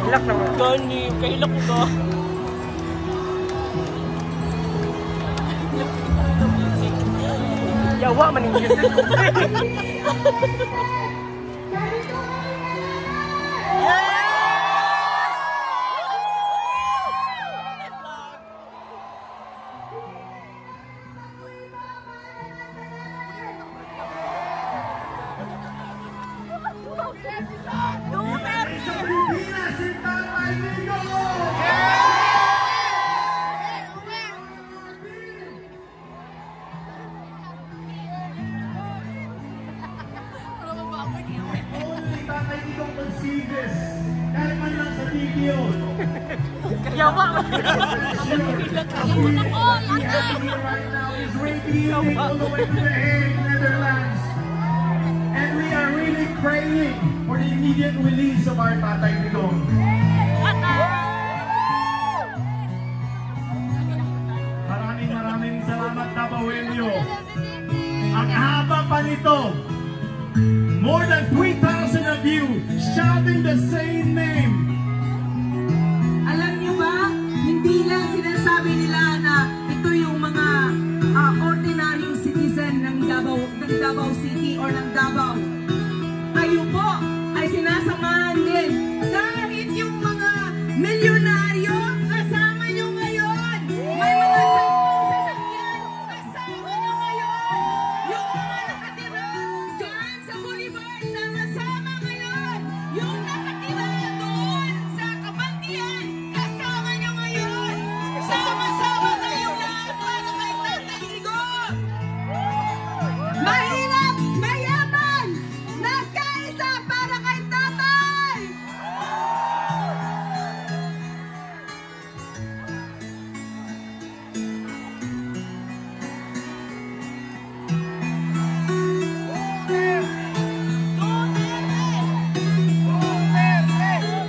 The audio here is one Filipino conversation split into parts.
Kailak naman. Gani, kailak ko. Yawa man yung music ko. Yawa! And we are really praying for the immediate release of our Tatay Digong. Maraming salamat, Tabawenyo. Ang haba pa nito. More than 3,000 of you shouting the same name. Alam niyo ba, hindi lang sinasabi nila na ito yung mga ordinary citizen ng Davao City or ng Davao. Kayo po ay sinasamahan din. Kahit yung mga milyonaryo, kasama nyo ngayon. May mga sasakyan, kasama nyo ngayon. Yung mga nakatira dyan sa Boulevard, sama-sama ngayon. Yung nakatira doon sa Kabantian, kasama nyo ngayon. Sama-sama kayo lahat para kay Tatay Digong. Mahirap, mayaman, nagkaisa para kay Tatay.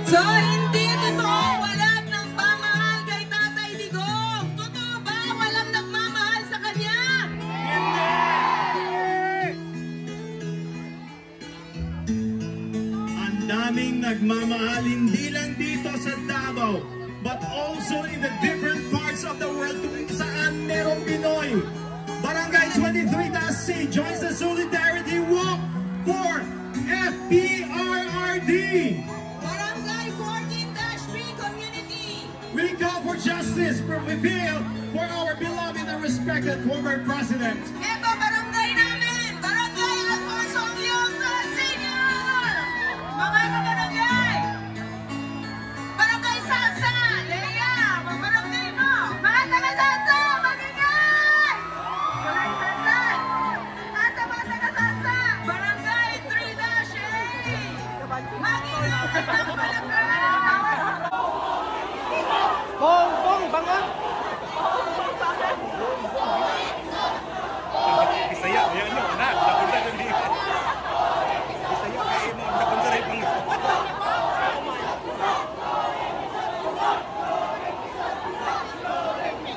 So, hindi totoo walang nagmamahal kay Tatay Digong. Totoo ba walang nagmamahal sa kanya? Ang daming nagmamahal hindi lang dito sa Davao, but also in the different parts of the world kung saan merong Pinoy. Barangay 23-C joins the Solidarity Walk for FPRRD. Barangay 14-3 Community. We call for justice, for reveal for our beloved and respected former president. Ito barangay namin, Barangay Alfonso Leonta Sr. Mga kabarangay, Barangay Salsa, Lea, mga barangay mo, mga taga-Salsa, magingay! Barangay Salsa, asa ba taga-Salsa? Barangay 3-A, magingay ng barangay! Bong, banga! Bisaya, yan no, anak. Napunta doon dito. Bisaya, kayo mo. Napunta rin pang...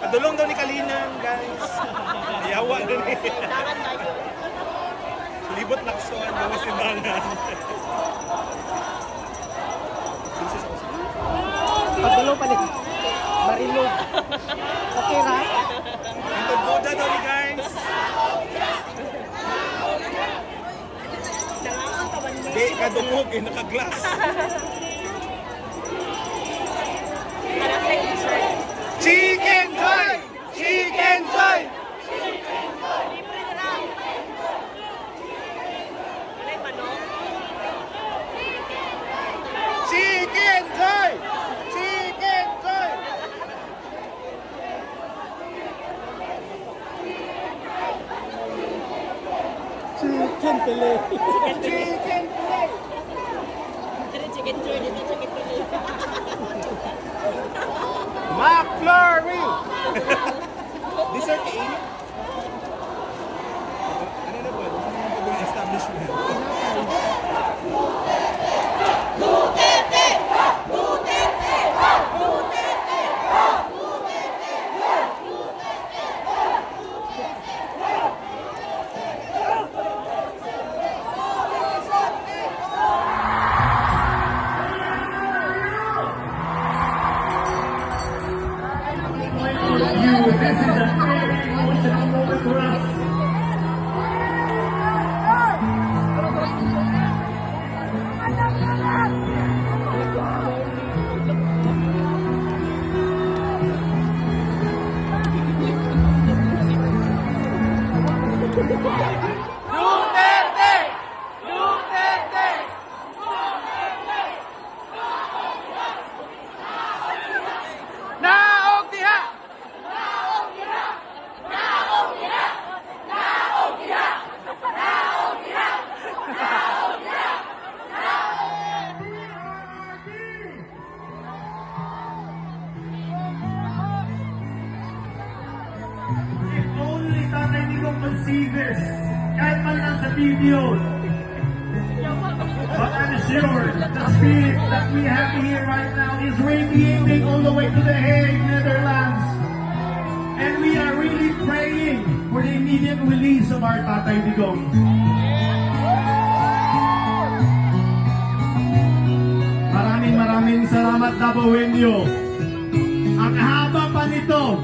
Padulong daw ni Kalinan, guys. Yawa doon eh. Libot lakson, mga simbangan. Pagdalo pa rin. Marilog. Okay ra? Ito Buddha daw ni guys. Di, kadungog eh, naka-glass. Chicken joy! Chicken joy! Chicken joy! Chicken joy! Chicken pele. Chicken joy! Chicken joy, dito chicken joy. McFlurry! Dessert kain? Ano na po? Ano na establishment? Duterte! Duterte! Duterte! this kahit man lang sa video. But I'm sure the spirit that we have here right now is radiating all the way to The Hague, Netherlands. And we are really praying for the immediate release of our Tatay Digong. Maraming salamat, Dabawenyo. Ang haba pa nito.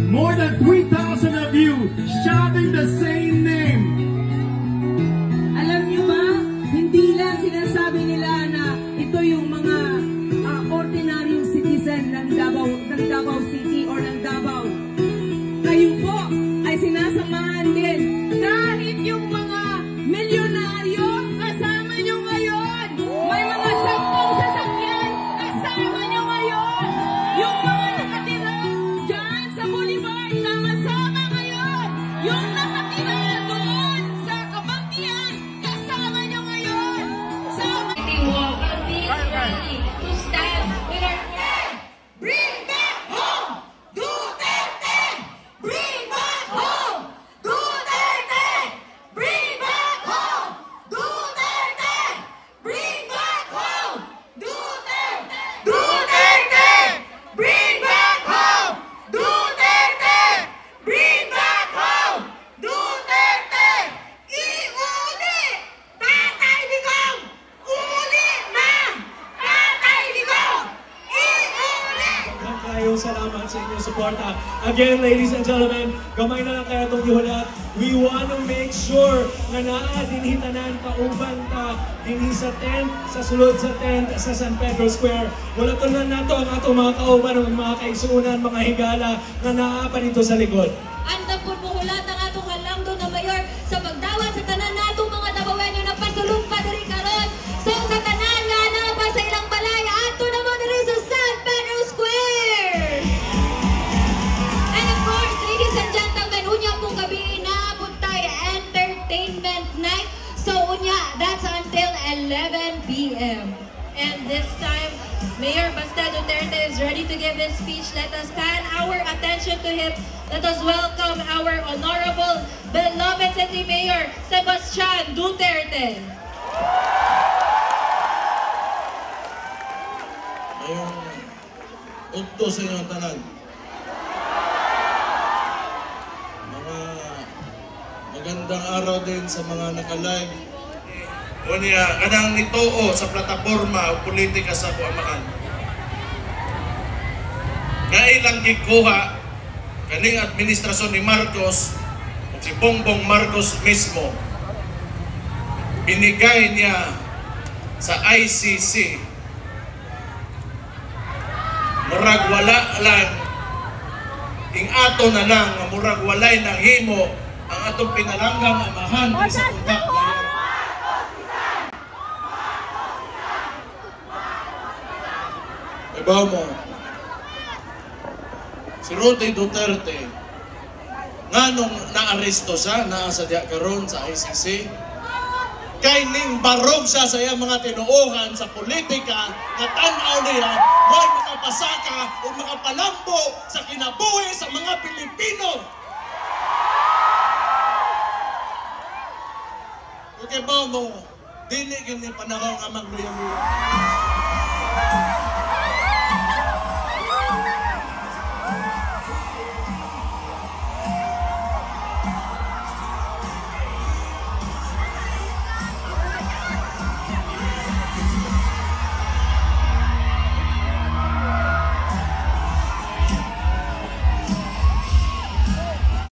More than 3,000 of you shouting the same name. Alam niyo ba, hindi lang sinasabi nila na ito yung mga ordinaryong citizen ng Davao City or ng Davao. Kayo po ay sinasamahan din. Kahit yung mga milyonaryo, kasama nyo ngayon. May mga 10 sasakyan, kasama nyo ngayon. Yung mga nakatira dyan sa Boulevard, sama-sama ngayon. Yung nakatira doon sa Kabangkian, kasama nyo ngayon. Sama We will be ready to stand with our friend. Bring back home Duterte! Bring back home Duterte! Bring back home Duterte! Bring back home Duterte! Duterte! Bring back home Duterte! Bring back home Duterte! Iuli! Tatay Digong! Uli na! Tatay Digong! Iuli! Kayong salamat sa inyong suporta. Again, ladies and gentlemen, gamay na lang kaya itong ihulat. We want to make sure na dinhitanan kauban ta dinhi sa tent, sa sulod sa tent, sa San Pedro Square. Wala to na nato ang atong mga kauban, mga kaigsuunan, mga higala na naapa dito sa likod. Andam po muhulat ang atong halangdo na mayor sa pagdawat sa tanan natong mga Dabawenyo na pasulong pa diri karon. So sa tanan nga na pa sa ilang balay ato na mo diri sa San Pedro Square. And of course, ladies and gentlemen, unya pong gabi inaabot tayo entertainment night. So unya, that's until 11 p.m. And this time, Mayor Basta Duterte is ready to give his speech. Let us pan our attention to him. Let us welcome our honorable, beloved City Mayor, Sebastian Duterte. Ngayong ukto sa inyong tanan. Mga magandang araw din sa mga naka-live. Unya, kanang nitoo sa plataforma o politika sa Buamaan. Ngailang gikuha kaning administrasyon ni Marcos o si Bongbong Marcos mismo, binigay niya sa ICC. Murag wala lang, ing ato na lang, murag walay nang himo ang atong pinalanggang amahan sa punta. Iba mo, si Rudy Duterte, nga nung naaresto siya, naasa diya karon sa ICC, kay ning barog siya sa iyang mga tinuuhan sa politika na tanaw niya may makapasaka o makapalambo sa kinabuhi sa mga Pilipino. Okay ba mo, dili gini panahon nga magluya-luya.